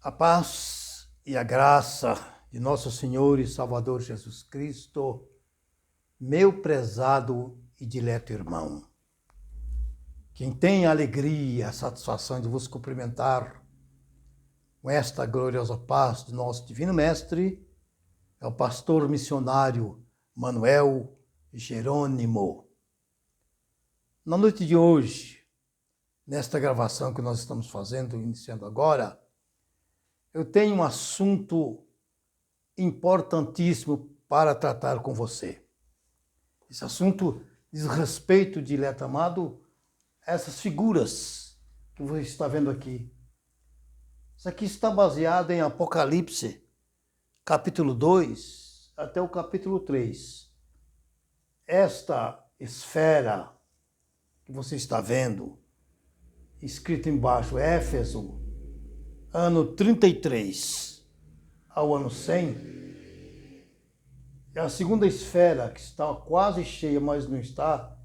A paz e a graça de nosso Senhor e Salvador Jesus Cristo, meu prezado e dileto irmão. Quem tem a alegria e a satisfação de vos cumprimentar com esta gloriosa paz do nosso Divino Mestre é o pastor missionário Manuel Jerônimo. Na noite de hoje, nesta gravação que nós estamos fazendo, iniciando agora, eu tenho um assunto importantíssimo para tratar com você. Esse assunto diz respeito, dileto amado, a essas figuras que você está vendo aqui. Isso aqui está baseado em Apocalipse, capítulo 2 até o capítulo 3. Esta esfera que você está vendo, escrito embaixo, Éfeso, ano 33 ao ano 100, é a segunda esfera que está quase cheia, mas não está,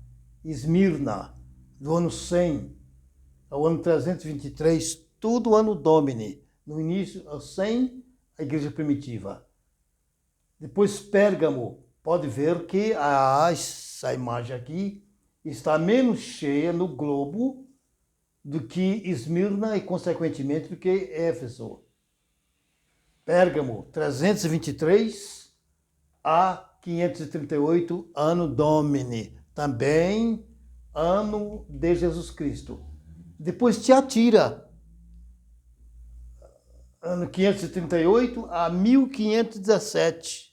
Esmirna, do ano 100 ao ano 323, tudo ano Domini, no início, ao 100, a igreja primitiva. Depois Pérgamo, pode ver que essa imagem aqui está menos cheia no globo do que Esmirna e, consequentemente, do que Éfeso. Pérgamo, 323 a 538, ano Domini, também ano de Jesus Cristo. Depois Tiatira, ano 538 a 1517.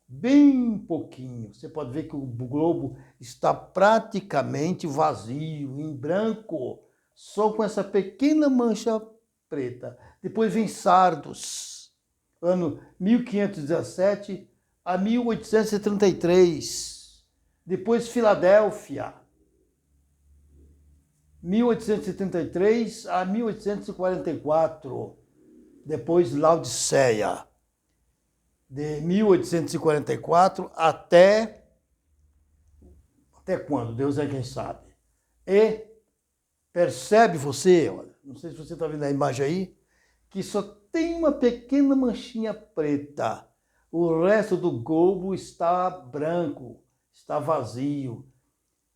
Bem pouquinho. Você pode ver que o globo está praticamente vazio, em branco, só com essa pequena mancha preta. Depois vem Sardos, ano 1517 a 1833. Depois Filadélfia, 1833 a 1844. Depois Laodiceia, de 1844 até quando? Deus é quem sabe. E percebe você, olha, não sei se você está vendo a imagem aí, que só tem uma pequena manchinha preta. O resto do globo está branco, está vazio.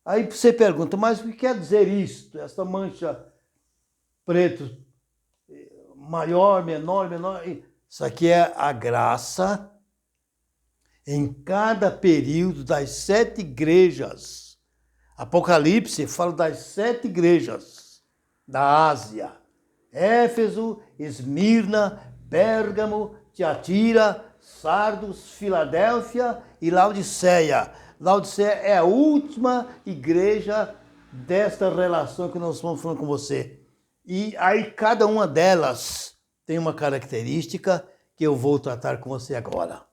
Aí você pergunta, mas o que quer dizer isto? Essa mancha preta, maior, menor. Isso aqui é a graça em cada período das 7 igrejas. Apocalipse fala das 7 igrejas da Ásia. Éfeso, Esmirna, Pérgamo, Tiatira, Sardos, Filadélfia e Laodiceia. Laodiceia é a última igreja desta relação que nós estamos falando com você. E aí cada uma delas tem uma característica que eu vou tratar com você agora.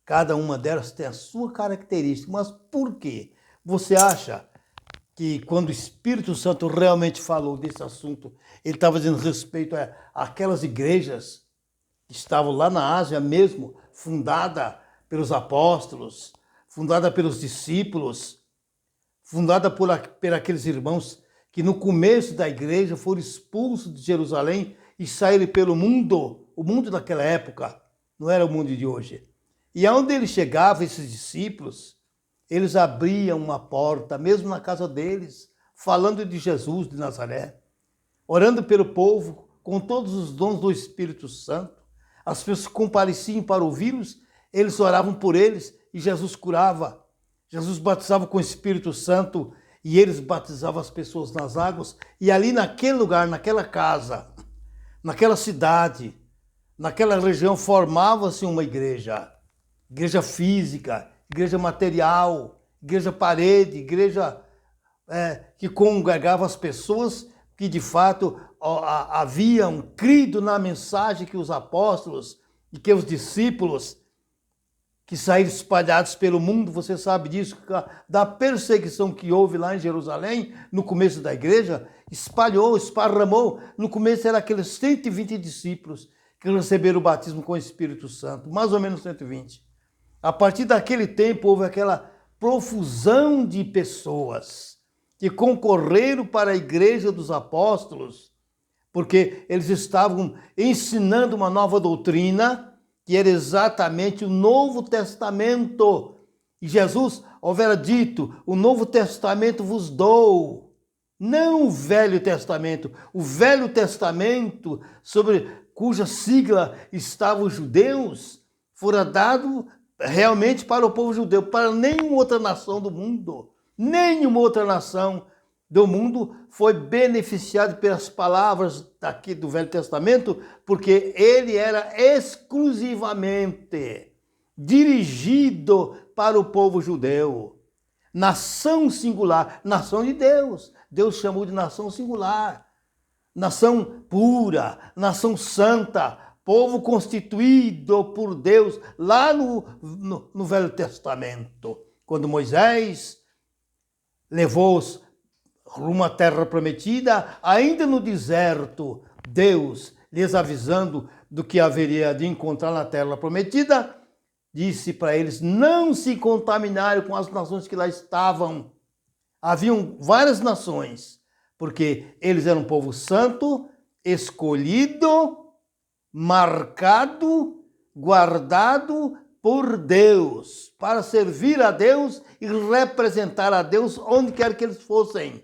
Cada uma delas tem a sua característica. Mas por quê? Você acha que quando o Espírito Santo realmente falou desse assunto, ele estava dizendo respeito àquelas igrejas que estavam lá na Ásia mesmo, fundada pelos apóstolos, fundada pelos discípulos, fundada por aqueles irmãos que no começo da igreja foram expulsos de Jerusalém e saíram pelo mundo, o mundo daquela época, não era o mundo de hoje. E aonde eles chegavam, esses discípulos, eles abriam uma porta, mesmo na casa deles, falando de Jesus de Nazaré, orando pelo povo, com todos os dons do Espírito Santo. As pessoas compareciam para ouvi-los, eles oravam por eles e Jesus curava. Jesus batizava com o Espírito Santo e eles batizavam as pessoas nas águas. E ali naquele lugar, naquela casa, naquela cidade, naquela região, formava-se uma igreja. Igreja física, igreja material, igreja parede, igreja que congregava as pessoas que de fato haviam crido na mensagem que os apóstolos e que os discípulos que saíram espalhados pelo mundo, você sabe disso, da perseguição que houve lá em Jerusalém, no começo da igreja, esparramou. No começo eram aqueles 120 discípulos que receberam o batismo com o Espírito Santo, mais ou menos 120. A partir daquele tempo houve aquela profusão de pessoas que concorreram para a igreja dos apóstolos porque eles estavam ensinando uma nova doutrina, que era exatamente o Novo Testamento. E Jesus houvera dito: o Novo Testamento vos dou, não o Velho Testamento. O Velho Testamento, sobre cuja sigla estavam os judeus, fora dado realmente para o povo judeu, para nenhuma outra nação do mundo. Nenhuma outra nação do mundo foi beneficiada pelas palavras daqui do Velho Testamento, porque ele era exclusivamente dirigido para o povo judeu. Nação singular, nação de Deus. Deus chamou de nação singular, nação pura, nação santa, povo constituído por Deus lá no Velho Testamento. Quando Moisés levou-os rumo à terra prometida, ainda no deserto, Deus lhes avisando do que haveria de encontrar na terra prometida, disse para eles não se contaminarem com as nações que lá estavam. Haviam várias nações, porque eles eram um povo santo, escolhido, marcado, guardado por Deus, para servir a Deus e representar a Deus onde quer que eles fossem.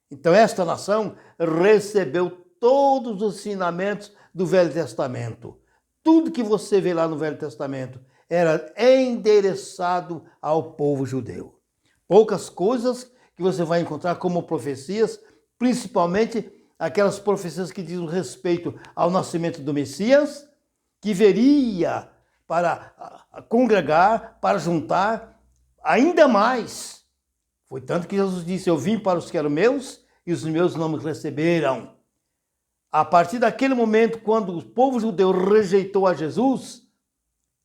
Então esta nação recebeu todos os ensinamentos do Velho Testamento. Tudo que você vê lá no Velho Testamento era endereçado ao povo judeu. Poucas coisas que você vai encontrar como profecias, principalmente aquelas profecias que dizem respeito ao nascimento do Messias, que viria para congregar, para juntar ainda mais. Foi tanto que Jesus disse: eu vim para os que eram meus e os meus não me receberam. A partir daquele momento, quando o povo judeu rejeitou a Jesus,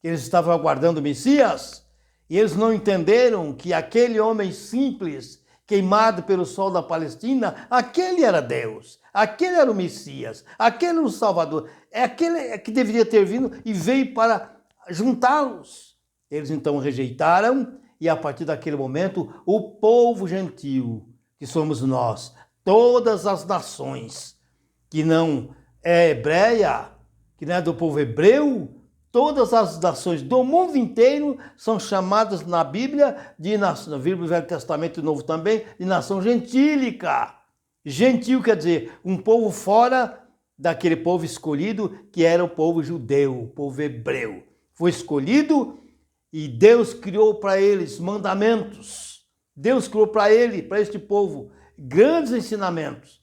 eles estavam aguardando o Messias, e eles não entenderam que aquele homem simples, queimado pelo sol da Palestina, aquele era Deus, aquele era o Messias, aquele era o Salvador, é aquele que deveria ter vindo e veio para juntá-los. Eles então rejeitaram, e a partir daquele momento, o povo gentil, que somos nós, todas as nações, que não é hebreia, que não é do povo hebreu, todas as nações do mundo inteiro são chamadas na Bíblia, na Bíblia do Velho Testamento e Novo também, de nação gentílica. Gentil quer dizer um povo fora daquele povo escolhido, que era o povo judeu, o povo hebreu. Foi escolhido e Deus criou para eles mandamentos. Deus criou para este povo, grandes ensinamentos,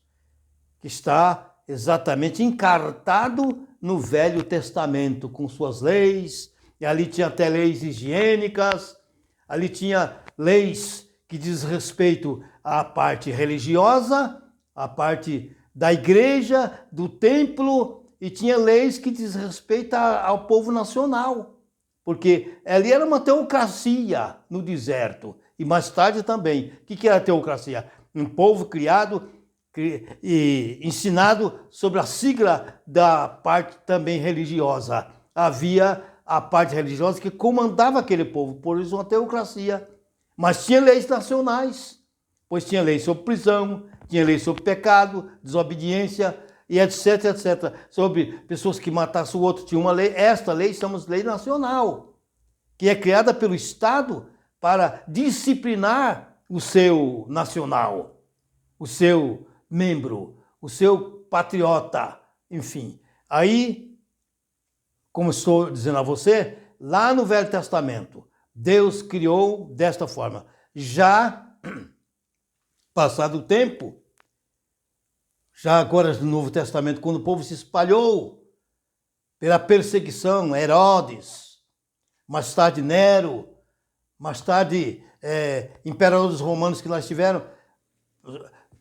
que está exatamente encartado no Velho Testamento, com suas leis, e ali tinha até leis higiênicas, ali tinha leis que diz respeito à parte religiosa, à parte da igreja, do templo, e tinha leis que diz respeito ao povo nacional, porque ali era uma teocracia no deserto, e mais tarde também. O que era a teocracia? Um povo criado e ensinado sobre a sigla da parte também religiosa. Havia a parte religiosa que comandava aquele povo, por isso uma teocracia. Mas tinha leis nacionais, pois tinha lei sobre prisão, tinha lei sobre pecado, desobediência, e etc, etc. Sobre pessoas que matassem o outro, tinha uma lei. Esta lei chamamos lei nacional, que é criada pelo Estado para disciplinar o seu nacional, o seu membro, o seu patriota, enfim. Aí, como estou dizendo a você, lá no Velho Testamento, Deus criou desta forma. Já passado o tempo, já agora no Novo Testamento, quando o povo se espalhou pela perseguição, Herodes, mais tarde Nero, mais tarde imperadores romanos que nós tiveram,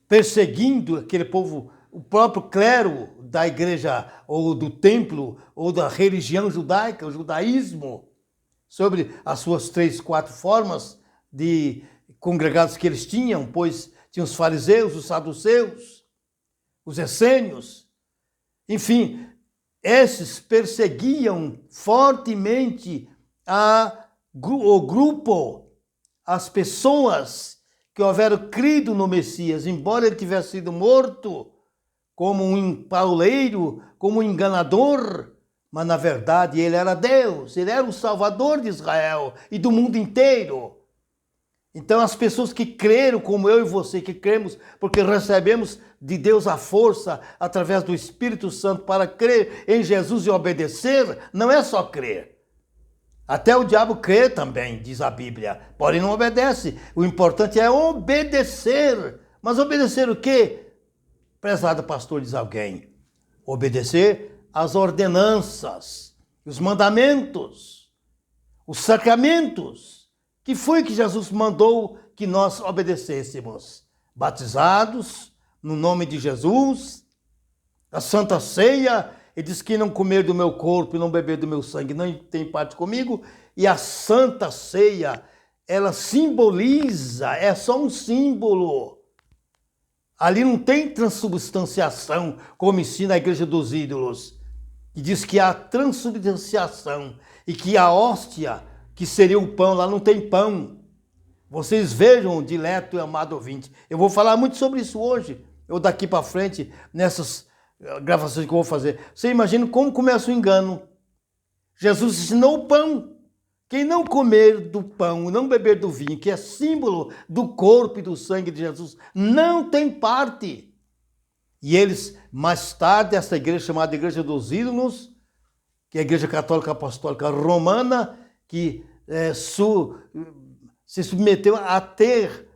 perseguindo aquele povo, o próprio clero da igreja, ou do templo, ou da religião judaica, o judaísmo, sobre as suas 3, 4 formas de congregados que eles tinham, pois tinham os fariseus, os saduceus, os essênios, enfim, esses perseguiam fortemente o grupo, as pessoas que houveram crido no Messias, embora ele tivesse sido morto como um pauleiro, como um enganador, mas na verdade ele era Deus, ele era o Salvador de Israel e do mundo inteiro. Então as pessoas que creram, como eu e você, que cremos, porque recebemos de Deus a força através do Espírito Santo para crer em Jesus e obedecer, não é só crer. Até o diabo crê também, diz a Bíblia, porém não obedece. O importante é obedecer. Mas obedecer o quê? Prezado pastor, diz alguém. Obedecer às ordenanças, os mandamentos, os sacramentos, que foi que Jesus mandou que nós obedecêssemos. Batizados no nome de Jesus, a Santa Ceia. Ele diz que não comer do meu corpo e não beber do meu sangue não tem parte comigo. E a Santa Ceia, ela simboliza, é só um símbolo. Ali não tem transubstanciação, como ensina a Igreja dos Ídolos. Que diz que há transubstanciação e que a hóstia, que seria o pão, lá não tem pão. Vocês vejam, dileto e amado ouvinte. Eu vou falar muito sobre isso hoje, ou daqui para frente, nessas gravações que eu vou fazer. Você imagina como começa o engano. Jesus ensinou o pão. Quem não comer do pão, não beber do vinho, que é símbolo do corpo e do sangue de Jesus, não tem parte. E eles, mais tarde, essa igreja chamada Igreja dos Ídolos, que é a Igreja Católica Apostólica Romana, que se submeteu a ter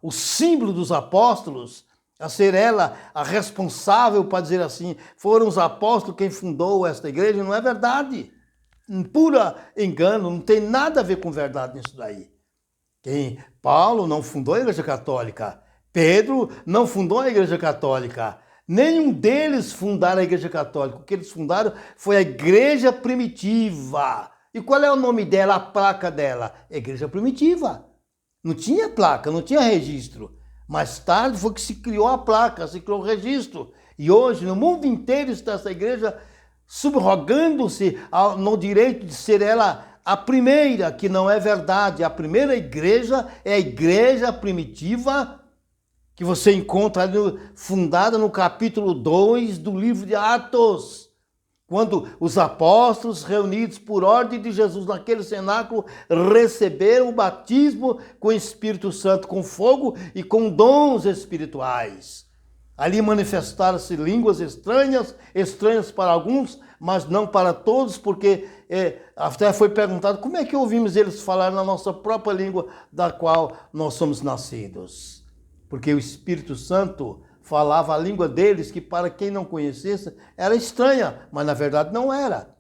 o símbolo dos apóstolos, a ser ela a responsável, para dizer assim, foram os apóstolos quem fundou esta igreja, não é verdade. Pura engano, não tem nada a ver com verdade nisso daí. Paulo não fundou a Igreja Católica, Pedro não fundou a Igreja Católica, nenhum deles fundaram a Igreja Católica. O que eles fundaram foi a Igreja Primitiva. E qual é o nome dela, a placa dela? Igreja Primitiva. Não tinha placa, não tinha registro. Mais tarde foi que se criou a placa, se criou o registro. E hoje, no mundo inteiro, está essa igreja subrogando-se no direito de ser ela a primeira, que não é verdade. A primeira igreja é a Igreja Primitiva, que você encontra ali, fundada no capítulo 2 do livro de Atos. Quando os apóstolos, reunidos por ordem de Jesus naquele cenáculo, receberam o batismo com o Espírito Santo, com fogo e com dons espirituais. Ali manifestaram-se línguas estranhas para alguns, mas não para todos, porque até foi perguntado como é que ouvimos eles falar na nossa própria língua da qual nós somos nascidos. Porque o Espírito Santo falava a língua deles, que para quem não conhecesse era estranha, mas na verdade não era.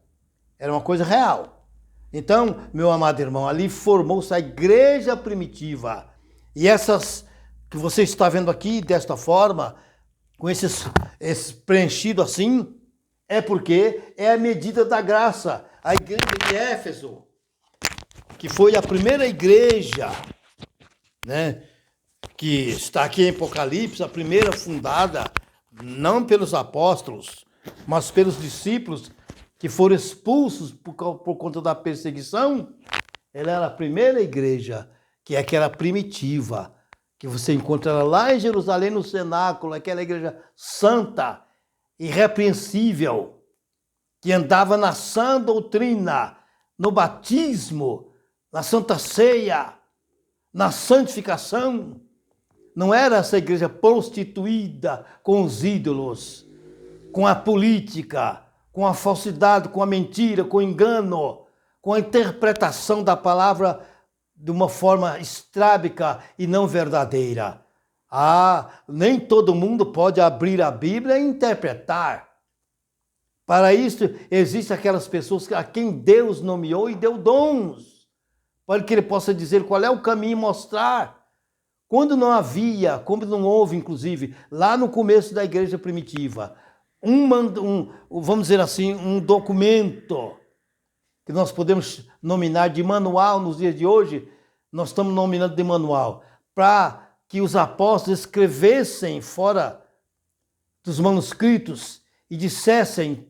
Era uma coisa real. Então, meu amado irmão, ali formou-se a igreja primitiva. E essas que você está vendo aqui desta forma, com esses preenchido assim, é porque é a medida da graça. A igreja de Éfeso, que foi a primeira igreja, né, que está aqui em Apocalipse, a primeira fundada, não pelos apóstolos, mas pelos discípulos que foram expulsos por conta da perseguição. Ela era a primeira igreja, que é aquela primitiva, que você encontra ela lá em Jerusalém, no cenáculo, aquela igreja santa, irrepreensível, que andava na sã doutrina, no batismo, na Santa Ceia, na santificação. Não era essa igreja prostituída com os ídolos, com a política, com a falsidade, com a mentira, com o engano, com a interpretação da palavra de uma forma estrábica e não verdadeira. Nem todo mundo pode abrir a Bíblia e interpretar. Para isso, existem aquelas pessoas a quem Deus nomeou e deu dons, para que ele possa dizer qual é o caminho e mostrar. Quando não havia, como não houve, inclusive, lá no começo da igreja primitiva, vamos dizer assim, um documento que nós podemos nominar de manual nos dias de hoje, nós estamos nominando de manual, para que os apóstolos escrevessem fora dos manuscritos e dissessem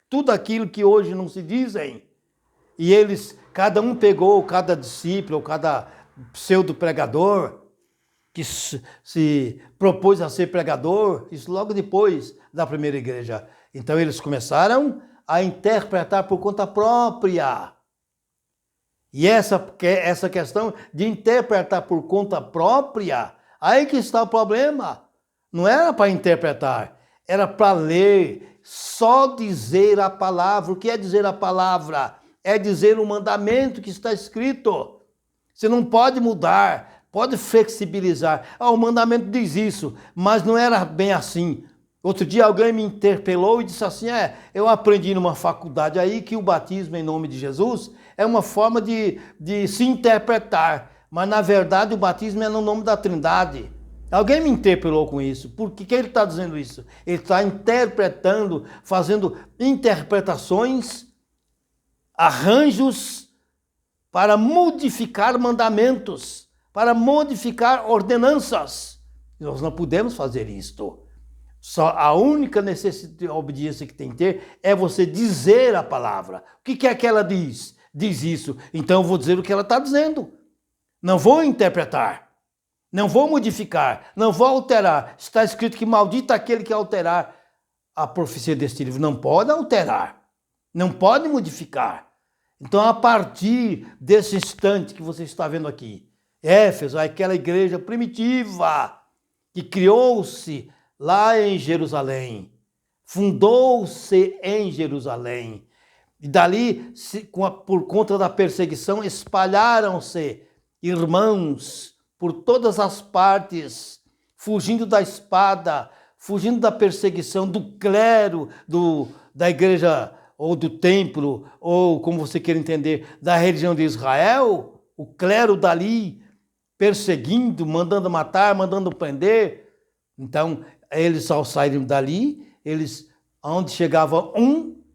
tudo aquilo que hoje não se dizem. E eles, cada um pegou, cada discípulo, cada pseudo-pregador, que se propôs a ser pregador, isso logo depois da primeira igreja. Então eles começaram a interpretar por conta própria. E essa questão de interpretar por conta própria, aí que está o problema. Não era para interpretar, era para ler, só dizer a palavra. O que é dizer a palavra? É dizer o mandamento que está escrito. Você não pode mudar, pode flexibilizar. O mandamento diz isso, mas não era bem assim. Outro dia alguém me interpelou e disse assim, eu aprendi numa faculdade aí que o batismo em nome de Jesus é uma forma de se interpretar, mas na verdade o batismo é no nome da Trindade. Alguém me interpelou com isso. Por que ele está dizendo isso? Ele está interpretando, fazendo interpretações, arranjos para modificar mandamentos, para modificar ordenanças. Nós não podemos fazer isto. Só a única necessidade de obediência que tem que ter é você dizer a palavra. O que é que ela diz? Diz isso. Então eu vou dizer o que ela está dizendo. Não vou interpretar. Não vou modificar. Não vou alterar. Está escrito que maldito aquele que alterar a profecia deste livro. Não pode alterar. Não pode modificar. Então, a partir desse instante que você está vendo aqui, Éfeso, aquela igreja primitiva que criou-se lá em Jerusalém, fundou-se em Jerusalém, e dali, por conta da perseguição, espalharam-se irmãos por todas as partes, fugindo da espada, fugindo da perseguição do clero, da igreja ou do templo, ou como você queira entender, da religião de Israel, o clero dali, perseguindo, mandando matar, mandando prender. Então, eles ao saírem dali, onde chegava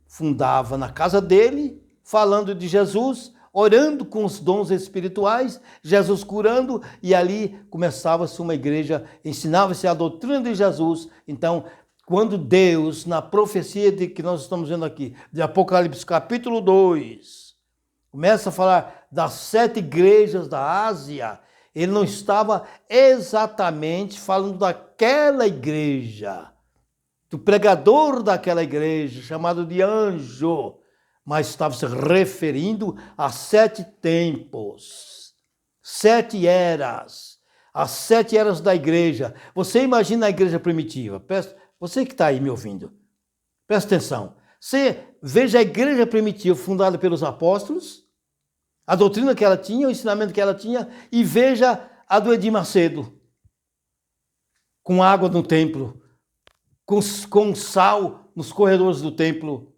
fundava na casa dele, falando de Jesus, orando com os dons espirituais, Jesus curando, e ali começava-se uma igreja, ensinava-se a doutrina de Jesus. Então, quando Deus, na profecia que nós estamos vendo aqui, de Apocalipse capítulo 2, começa a falar das 7 igrejas da Ásia, ele não estava exatamente falando daquela igreja, do pregador daquela igreja, chamado de anjo, mas estava se referindo a 7 tempos, 7 eras, as 7 eras da igreja. Você imagina a igreja primitiva, você que está aí me ouvindo, presta atenção. Você veja a igreja primitiva fundada pelos apóstolos, a doutrina que ela tinha, o ensinamento que ela tinha, e veja a do Edir Macedo, com água no templo, com sal nos corredores do templo,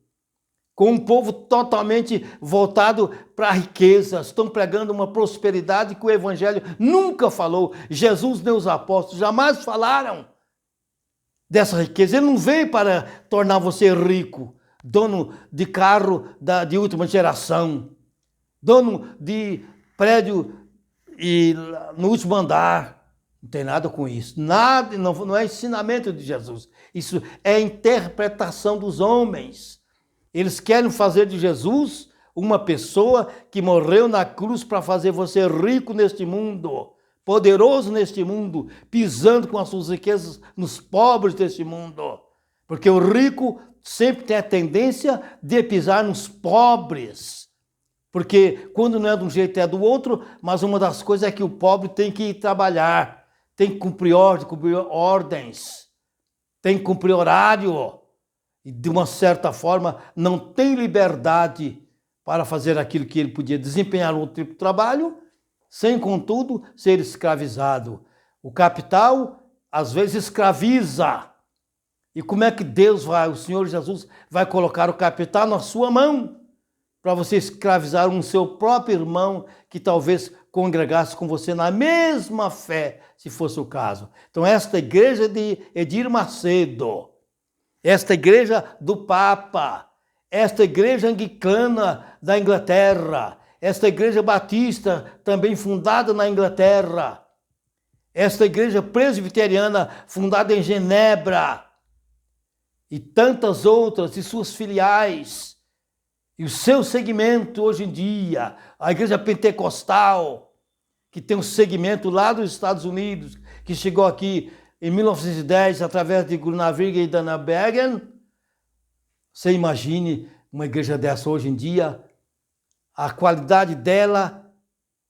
com um povo totalmente voltado para a riqueza. Estão pregando uma prosperidade que o evangelho nunca falou. Jesus nem os apóstolos jamais falaram dessa riqueza. Ele não veio para tornar você rico, dono de carro de última geração, dono de prédio e no último andar. Não tem nada com isso. Nada, não é ensinamento de Jesus. Isso é interpretação dos homens. Eles querem fazer de Jesus uma pessoa que morreu na cruz para fazer você rico neste mundo, poderoso neste mundo, pisando com as suas riquezas nos pobres deste mundo. Porque o rico sempre tem a tendência de pisar nos pobres. Porque quando não é de um jeito é do outro, mas uma das coisas é que o pobre tem que ir trabalhar, tem que cumprir ordens, tem que cumprir horário. E de uma certa forma não tem liberdade para fazer aquilo que ele podia desempenhar outro tipo de trabalho, sem contudo ser escravizado. O capital às vezes escraviza. E como é que o Senhor Jesus vai colocar o capital na sua mão para você escravizar um seu próprio irmão que talvez congregasse com você na mesma fé, se fosse o caso? Então esta igreja de Edir Macedo, esta igreja do Papa, esta igreja anglicana da Inglaterra, esta igreja batista também fundada na Inglaterra, esta igreja presbiteriana fundada em Genebra e tantas outras e suas filiais e o seu segmento hoje em dia, a igreja pentecostal, que tem um segmento lá dos Estados Unidos, que chegou aqui em 1910 através de Grunewald e Dannebergen. Você imagine uma igreja dessa hoje em dia, a qualidade dela,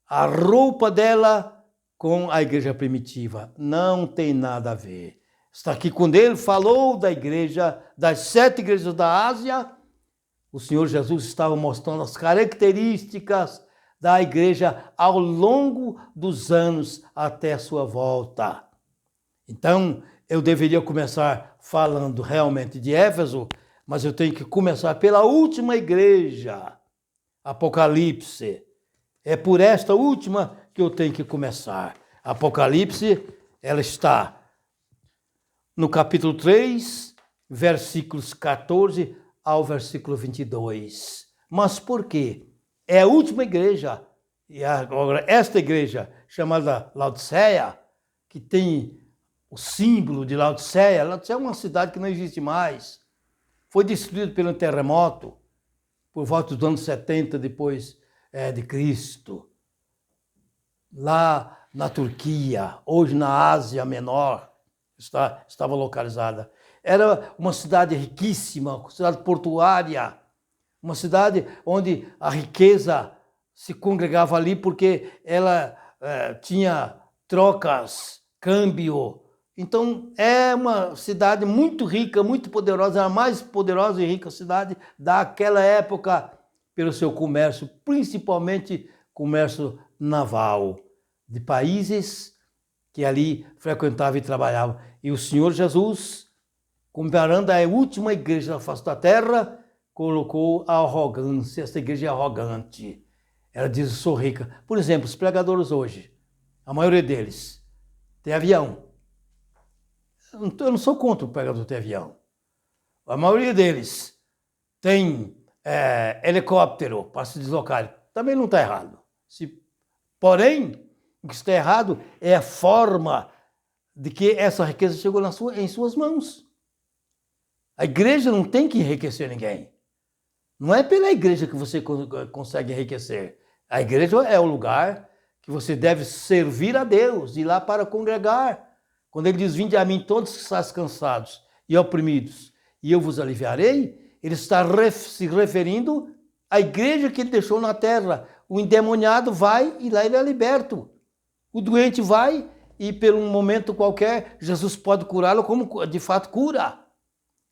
a roupa dela com a igreja primitiva. Não tem nada a ver. Está aqui quando ele falou da igreja, das 7 igrejas da Ásia, o Senhor Jesus estava mostrando as características da igreja ao longo dos anos até a sua volta. Então, eu deveria começar falando realmente de Éfeso, mas eu tenho que começar pela última igreja, Apocalipse. É por esta última que eu tenho que começar. Apocalipse, ela está no capítulo 3, versículos 14 ao versículo 22. Mas por quê? É a última igreja, e agora esta igreja chamada Laodiceia, que tem o símbolo de Laodiceia. Laodiceia é uma cidade que não existe mais. Foi destruída pelo terremoto por volta dos anos 70 depois de Cristo. Lá na Turquia, hoje na Ásia Menor, estava localizada. Era uma cidade riquíssima, uma cidade portuária, uma cidade onde a riqueza se congregava ali porque ela tinha trocas, câmbio. Então, é uma cidade muito rica, muito poderosa, a mais poderosa e rica cidade daquela época pelo seu comércio, principalmente comércio naval, de países que ali frequentavam e trabalhavam. E o Senhor Jesus, comparando a última igreja da face da terra, colocou a arrogância. Essa igreja é arrogante. Ela diz, eu sou rica. Por exemplo, os pregadores hoje, a maioria deles, tem avião. Eu não sou contra o pregador ter avião. A maioria deles tem helicóptero para se deslocar. Também não está errado. Porém, o que está errado é a forma de que essa riqueza chegou em suas mãos. A igreja não tem que enriquecer ninguém. Não é pela igreja que você consegue enriquecer. A igreja é o lugar que você deve servir a Deus, ir lá para congregar. Quando ele diz, vinde a mim todos que estáis cansados e oprimidos, e eu vos aliviarei, ele está se referindo à igreja que ele deixou na terra. O endemoniado vai e lá ele é liberto. O doente vai e, por um momento qualquer, Jesus pode curá-lo como de fato cura.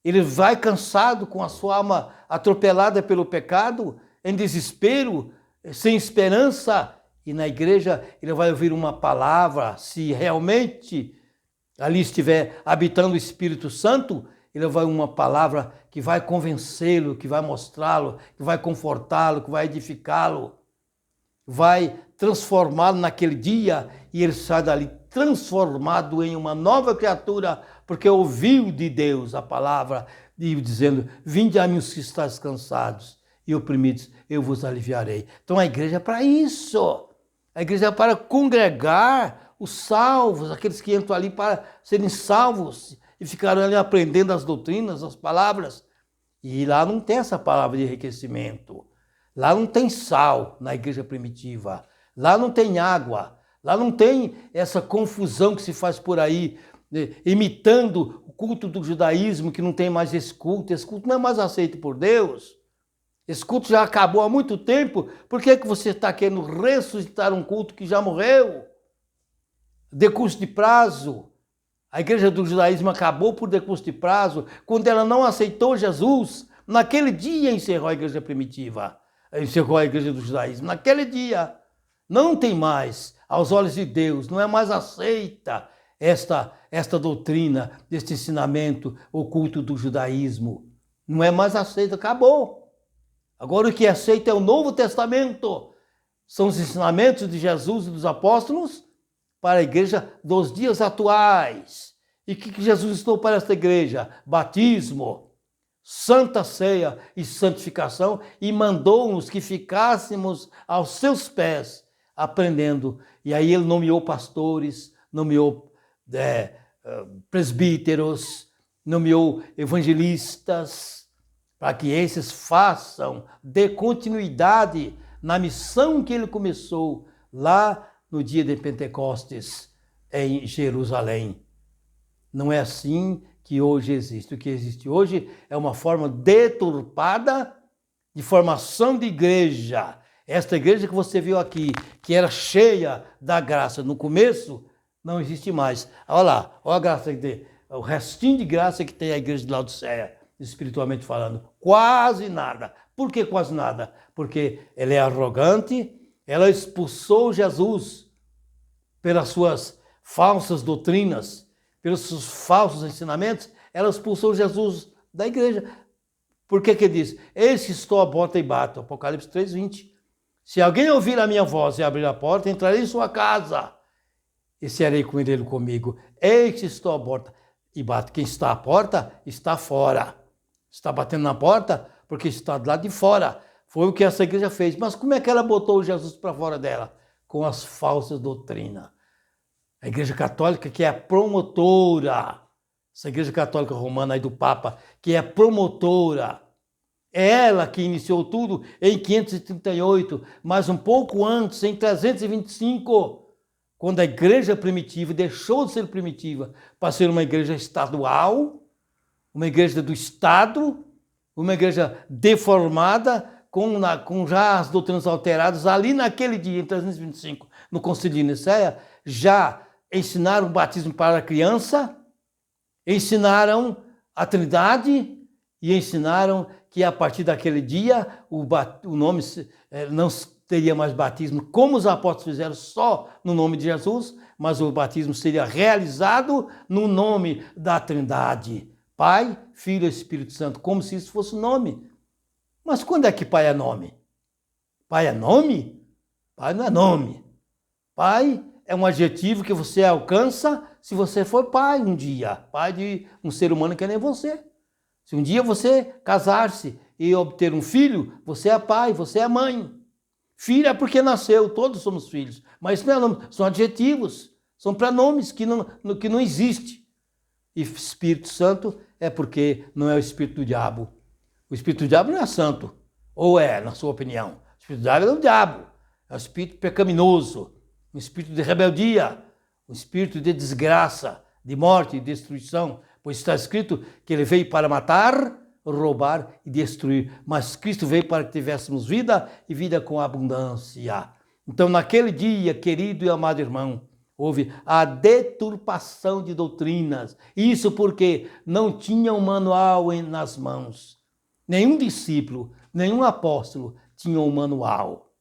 Ele vai cansado, com a sua alma atropelada pelo pecado, em desespero, sem esperança, e na igreja ele vai ouvir uma palavra. Se realmente ali estiver habitando o Espírito Santo, ele vai uma palavra que vai convencê-lo, que vai mostrá-lo, que vai confortá-lo, que vai edificá-lo, vai transformá-lo naquele dia, e ele sai dali transformado em uma nova criatura, porque ouviu de Deus a palavra, dizendo, vinde a mim os que estáis cansados e oprimidos, eu vos aliviarei. Então a igreja é para isso. A igreja é para congregar os salvos, aqueles que entram ali para serem salvos e ficarão ali aprendendo as doutrinas, as palavras. E lá não tem essa palavra de enriquecimento. Lá não tem sal na igreja primitiva. Lá não tem água. Lá não tem essa confusão que se faz por aí, imitando o culto do judaísmo, que não tem mais esse culto. Esse culto não é mais aceito por Deus. Esse culto já acabou há muito tempo. Por que você está querendo ressuscitar um culto que já morreu? Decurso de prazo. A igreja do judaísmo acabou por decurso de prazo. Quando ela não aceitou Jesus, naquele dia encerrou a igreja primitiva. Encerrou a igreja do judaísmo. Naquele dia não tem mais, aos olhos de Deus, não é mais aceita esta doutrina, este ensinamento oculto do judaísmo. Não é mais aceita, acabou. Agora o que é aceito é o Novo Testamento. São os ensinamentos de Jesus e dos apóstolos para a igreja dos dias atuais. E o que Jesus ensinou para esta igreja? Batismo, Santa Ceia e santificação, e mandou-nos que ficássemos aos seus pés, aprendendo. E aí ele nomeou pastores, nomeou presbíteros, nomeou evangelistas, para que esses façam, dê continuidade na missão que ele começou lá no dia de Pentecostes. em Jerusalém. Não é assim que hoje existe. O que existe hoje é uma forma deturpada de formação de igreja. Esta igreja que você viu aqui, que era cheia da graça no começo, não existe mais. Olha lá, olha a graça que tem, o restinho de graça que tem a igreja de Laodiceia, espiritualmente falando. Quase nada. Por que quase nada? Porque ela é arrogante, ela expulsou Jesus pelas suas falsas doutrinas, pelos seus falsos ensinamentos, ela expulsou Jesus da igreja. Por que que diz? Eis que estou à porta e bato. Apocalipse 3:20. Se alguém ouvir a minha voz e abrir a porta, entrarei em sua casa e cearei com ele comigo. Eis que estou à porta e bato. Quem está à porta está fora. Está batendo na porta porque está do lado de fora. Foi o que essa igreja fez. Mas como é que ela botou Jesus para fora dela? Com as falsas doutrinas. A igreja católica, que é a promotora, essa igreja católica romana aí do Papa, que é a promotora, é ela que iniciou tudo em 538, mas um pouco antes, em 325, quando a igreja primitiva deixou de ser primitiva para ser uma igreja estadual, uma igreja do Estado, uma igreja deformada, com já as doutrinas alteradas, ali naquele dia, em 325, no Concílio de Nicéia, já ensinaram o batismo para a criança, ensinaram a Trindade e ensinaram que a partir daquele dia o nome não teria mais batismo, como os apóstolos fizeram só no nome de Jesus, mas o batismo seria realizado no nome da Trindade, Pai, Filho e Espírito Santo, como se isso fosse nome. Mas quando é que Pai é nome? Pai é nome? Pai não é nome. Pai é um adjetivo que você alcança se você for pai um dia, pai de um ser humano que nem você. Se um dia você casar-se e obter um filho, você é pai, você é mãe. Filho é porque nasceu, todos somos filhos. Mas isso não é nome, são adjetivos, são pronomes que não existem. E Espírito Santo é porque não é o espírito do diabo. O espírito do diabo não é santo. Ou é, na sua opinião? O espírito do diabo é o diabo. É o espírito pecaminoso, um espírito de rebeldia, um espírito de desgraça, de morte e destruição. Pois está escrito que ele veio para matar, roubar e destruir. Mas Cristo veio para que tivéssemos vida e vida com abundância. Então, naquele dia, querido e amado irmão, houve a deturpação de doutrinas. Isso porque não tinha um manual nas mãos. Nenhum discípulo, nenhum apóstolo tinha um manual.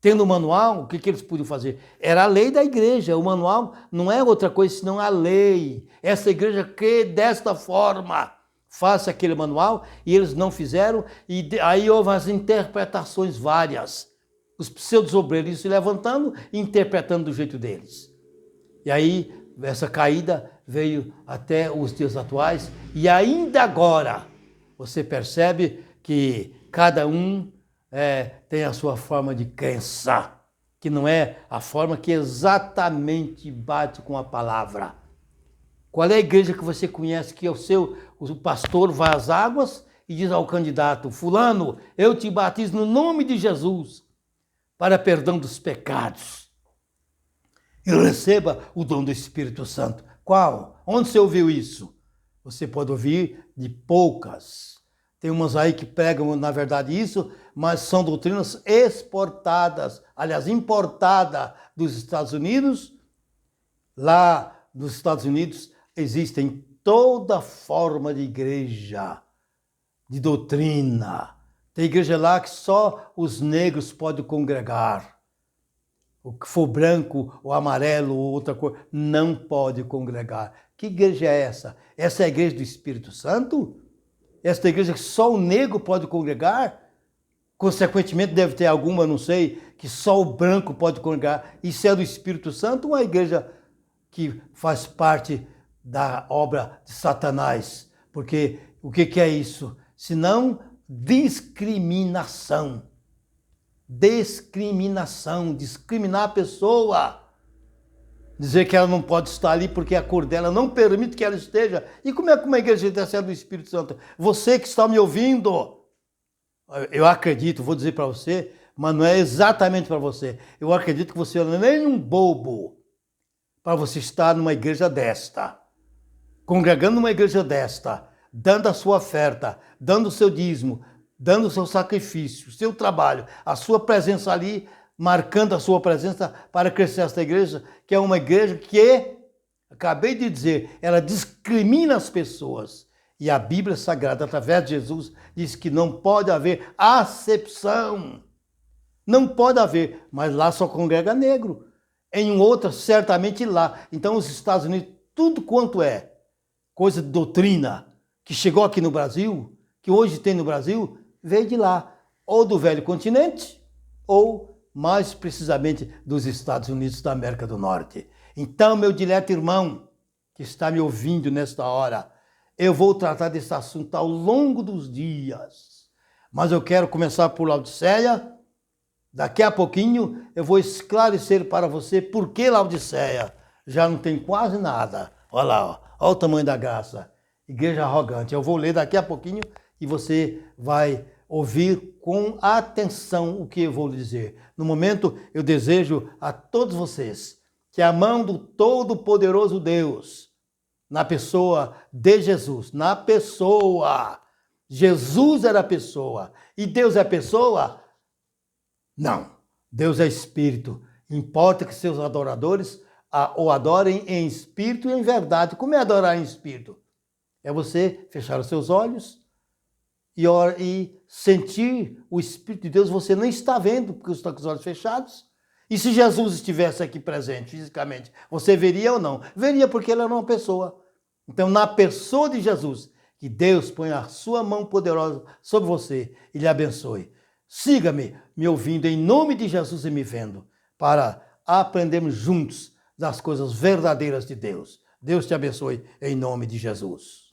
Tendo o manual, o que eles podiam fazer? Era a lei da igreja. O manual não é outra coisa senão a lei. Essa igreja que desta forma faça aquele manual, e eles não fizeram, e aí houve as interpretações várias. Os pseudo-obreiros se levantando e interpretando do jeito deles. E aí essa caída veio até os dias atuais, e ainda agora você percebe que cada um tem a sua forma de crença, que não é a forma que exatamente bate com a palavra. Qual é a igreja que você conhece que o pastor vai às águas e diz ao candidato, fulano, eu te batizo no nome de Jesus para perdão dos pecados e receba o dom do Espírito Santo. Qual? Onde você ouviu isso? Você pode ouvir de poucas. Tem umas aí que pregam, na verdade, isso, mas são doutrinas exportadas, aliás, importadas dos Estados Unidos. Lá nos Estados Unidos existem toda forma de igreja, de doutrina. Tem igreja lá que só os negros podem congregar. O que for branco, ou amarelo, ou outra cor, não pode congregar. Que igreja é essa? Essa é a igreja do Espírito Santo? Esta igreja que só o negro pode congregar? Consequentemente, deve ter alguma, não sei, que só o branco pode congregar. Isso é do Espírito Santo ou uma igreja que faz parte da obra de Satanás? Porque o que é isso? Senão discriminação. Discriminar a pessoa. Dizer que ela não pode estar ali porque a cor dela não permite que ela esteja. E como é que uma igreja dessa é do Espírito Santo? Você que está me ouvindo, eu acredito, vou dizer para você, mas não é exatamente para você. Eu acredito que você não é nem um bobo para você estar numa igreja desta, congregando numa igreja desta, dando a sua oferta, dando o seu dízimo, dando o seu sacrifício, o seu trabalho, a sua presença ali, marcando a sua presença para crescer esta igreja, que é uma igreja que, acabei de dizer, ela discrimina as pessoas. E a Bíblia Sagrada, através de Jesus, diz que não pode haver acepção. Não pode haver, mas lá só congrega negro. Em um outro, certamente lá. Então os Estados Unidos, tudo quanto é coisa de doutrina que chegou aqui no Brasil, que hoje tem no Brasil, veio de lá, ou do velho continente, ou mais precisamente dos Estados Unidos da América do Norte. Então, meu dileto irmão, que está me ouvindo nesta hora, eu vou tratar desse assunto ao longo dos dias. Mas eu quero começar por Laodiceia. Daqui a pouquinho eu vou esclarecer para você por que Laodiceia já não tem quase nada. Olha lá, ó, olha o tamanho da graça. Igreja arrogante. Eu vou ler daqui a pouquinho e você vai ouvir com atenção o que eu vou lhe dizer. No momento, eu desejo a todos vocês que a mão do Todo-Poderoso Deus, na pessoa de Jesus, na pessoa, Jesus era pessoa e Deus é pessoa? Não, Deus é Espírito. Importa que seus adoradores o adorem em espírito e em verdade. Como é adorar em espírito? É você fechar os seus olhos e sentir o Espírito de Deus. Você não está vendo, porque você está com os olhos fechados. E se Jesus estivesse aqui presente fisicamente, você veria ou não? Veria, porque ele era uma pessoa. Então, na pessoa de Jesus, que Deus põe a sua mão poderosa sobre você e lhe abençoe. Siga-me, me ouvindo em nome de Jesus e me vendo, para aprendermos juntos das coisas verdadeiras de Deus. Deus te abençoe em nome de Jesus.